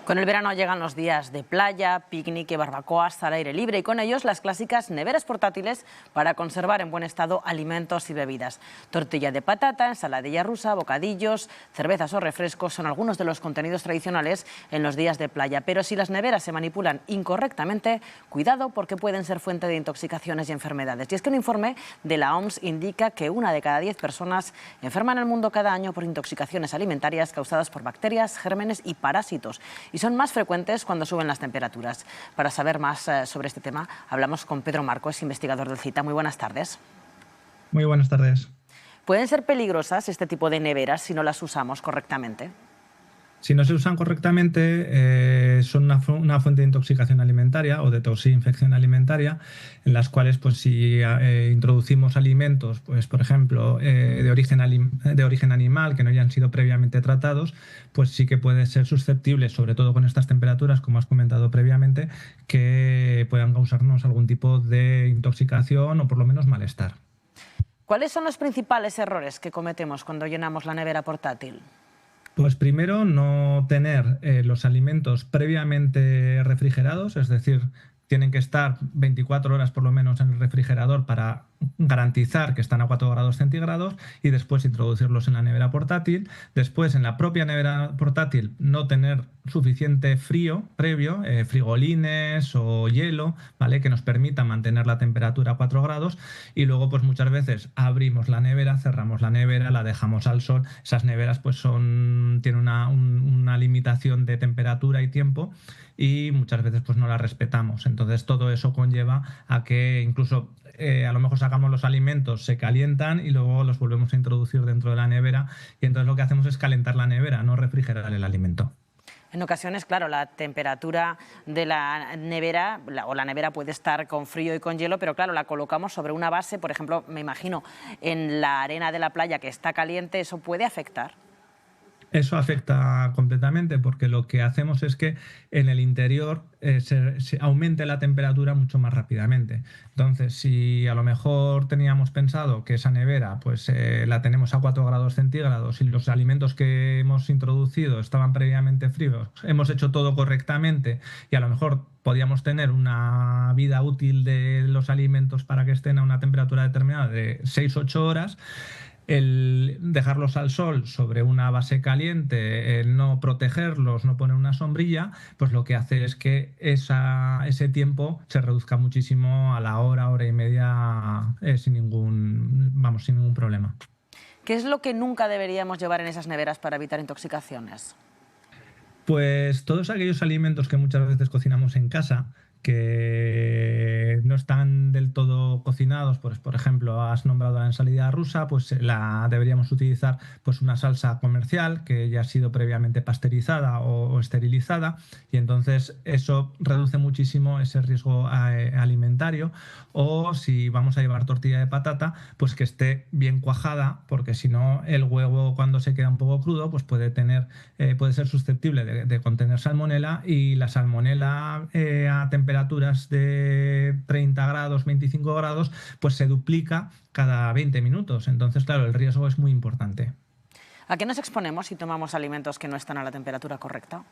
Con el verano llegan los días de playa, picnic y barbacoas al aire libre y con ellos las clásicas neveras portátiles para conservar en buen estado alimentos y bebidas. Tortilla de patata, ensaladilla rusa, bocadillos, cervezas o refrescos son algunos de los contenidos tradicionales en los días de playa. Pero si las neveras se manipulan incorrectamente, cuidado porque pueden ser fuente de intoxicaciones y enfermedades. Y es que un informe de la OMS indica que 1 de cada 10 personas enferman en el mundo cada año por intoxicaciones alimentarias causadas por bacterias, gérmenes y parásitos. Y son más frecuentes cuando suben las temperaturas. Para saber más sobre este tema, hablamos con Pedro Marco, es investigador del CITA. Muy buenas tardes. Muy buenas tardes. ¿Pueden ser peligrosas este tipo de neveras si no las usamos correctamente? Si no se usan correctamente, son una fuente de intoxicación alimentaria o de toxinfección alimentaria, en las cuales, pues, si introducimos alimentos, pues, por ejemplo, de origen animal que no hayan sido previamente tratados, pues sí que puede ser susceptible, sobre todo con estas temperaturas, como has comentado previamente, que puedan causarnos algún tipo de intoxicación o por lo menos malestar. ¿Cuáles son los principales errores que cometemos cuando llenamos la nevera portátil? Pues primero, no tener los alimentos previamente refrigerados, es decir, tienen que estar 24 horas por lo menos en el refrigerador para garantizar que están a 4 grados centígrados y después introducirlos en la nevera portátil. Después, en la propia nevera portátil, no tener suficiente frío previo, frigolines o hielo, ¿vale?, que nos permita mantener la temperatura a 4 grados. Y luego, pues muchas veces abrimos la nevera, cerramos la nevera, la dejamos al sol. Esas neveras pues tienen una limitación de temperatura y tiempo y muchas veces pues no la respetamos. Entonces todo eso conlleva a que incluso a lo mejor sacamos los alimentos, se calientan y luego los volvemos a introducir dentro de la nevera y entonces lo que hacemos es calentar la nevera, no refrigerar el alimento. En ocasiones, claro, la temperatura de la nevera la nevera puede estar con frío y con hielo, pero claro, la colocamos sobre una base, por ejemplo, me imagino, en la arena de la playa que está caliente, ¿eso puede afectar? Eso afecta completamente porque lo que hacemos es que en el interior se aumente la temperatura mucho más rápidamente. Entonces, si a lo mejor teníamos pensado que esa nevera pues la tenemos a 4 grados centígrados y los alimentos que hemos introducido estaban previamente fríos, hemos hecho todo correctamente y a lo mejor podíamos tener una vida útil de los alimentos para que estén a una temperatura determinada de 6-8 horas, el dejarlos al sol sobre una base caliente, el no protegerlos, no poner una sombrilla, pues lo que hace es que ese tiempo se reduzca muchísimo a la hora y media sin ningún problema. ¿Qué es lo que nunca deberíamos llevar en esas neveras para evitar intoxicaciones? Pues todos aquellos alimentos que muchas veces cocinamos en casa, que no están del todo cocinados, pues por ejemplo, has nombrado la ensalada rusa, pues deberíamos utilizar pues una salsa comercial que ya ha sido previamente pasteurizada o esterilizada y entonces eso reduce muchísimo ese riesgo alimentario. O si vamos a llevar tortilla de patata, pues que esté bien cuajada, porque si no el huevo cuando se queda un poco crudo pues puede ser susceptible de contener salmonela y la salmonela a temperaturas de 30 grados, 25 grados, pues se duplica cada 20 minutos. Entonces, claro, el riesgo es muy importante. ¿A qué nos exponemos si tomamos alimentos que no están a la temperatura correcta?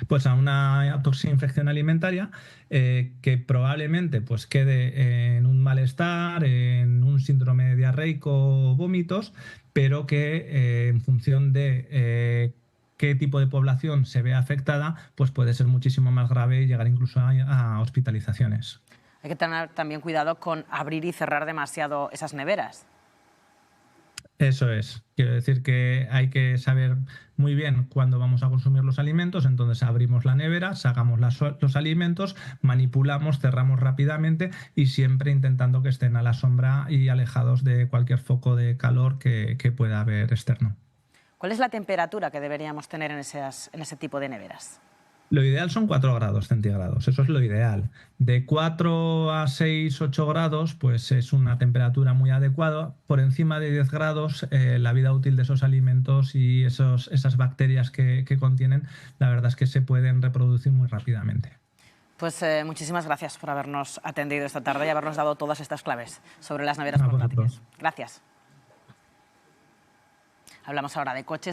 Pues a una toxinfección alimentaria que probablemente pues quede en un malestar, en un síndrome diarreico o vómitos, pero que en función de qué tipo de población se ve afectada, pues puede ser muchísimo más grave y llegar incluso a hospitalizaciones. Hay que tener también cuidado con abrir y cerrar demasiado esas neveras. Eso es. Quiero decir que hay que saber muy bien cuándo vamos a consumir los alimentos, entonces abrimos la nevera, sacamos los alimentos, manipulamos, cerramos rápidamente y siempre intentando que estén a la sombra y alejados de cualquier foco de calor que pueda haber externo. ¿Cuál es la temperatura que deberíamos tener en ese tipo de neveras? Lo ideal son 4 grados centígrados, eso es lo ideal. De 4 a 6, 8 grados, pues es una temperatura muy adecuada. Por encima de 10 grados, la vida útil de esos alimentos y esas bacterias que contienen, la verdad es que se pueden reproducir muy rápidamente. Pues muchísimas gracias por habernos atendido esta tarde y habernos dado todas estas claves sobre las neveras portátiles. Gracias. Hablamos ahora de coches.